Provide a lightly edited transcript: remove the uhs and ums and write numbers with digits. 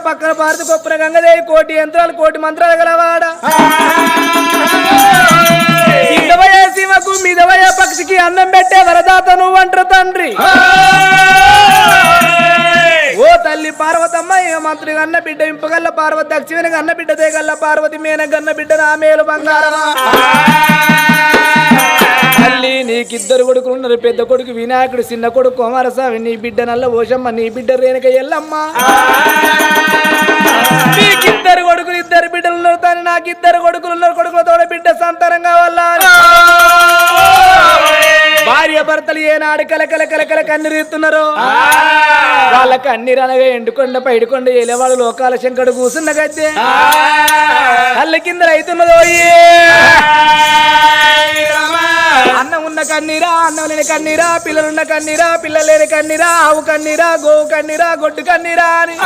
పక్కన భారత గొప్పన గంగదేవి కోటి యంత్రాలు కోటి మంత్రాలు గలవాడ సీమకు మిదవయ పక్షికి అన్నం పెట్టే వరదాత నువ్వంటారు తండ్రి ఓ తల్లి పార్వతమ్మ మంత్రి అన్న బిడ్డ ఇంపగల్ల పార్వతి దక్షిణ అన్న బిడ్డ దేగల్ల పార్వతి మేనగన్న బిడ్డ నా మేలు బంగారమా తల్లి నీకిద్దరు కొడుకులు ఉన్నారు పెద్ద కొడుకు వినాయకుడు చిన్న కొడుకు కుమారస్వామి నీ బిడ్డ నల్ల ఓషమ్మ నీ బిడ్డ రేణుక ఎల్లమ్మ నీకిద్దరు కొడుకులు ఇద్దరు బిడ్డలు ఉన్నారు తాను నాకిద్దరు కొడుకులు ఉన్నారు కొడుకులతో బిడ్డ సంతానం కావాలా భార్య భర్తలు ఏనాడు కలకల కలకల కన్నీరుతున్నారు వాళ్ళ కన్నీరు అనగా ఎండుకొండ పైడుకొండ ఏలేవాళ్ళు లోకాల శంకడు కూసున్న గద్దె కళ్ళ కింద రైతున్నదో అన్నం ఉన్న కన్నీరా అన్నం లేని కన్నీరా పిల్లలున్న కన్నీరా పిల్లలు లేని కన్నీరా ఆవు కన్నీరా గోవు కన్నీరా గొడ్డు కన్నీరా అని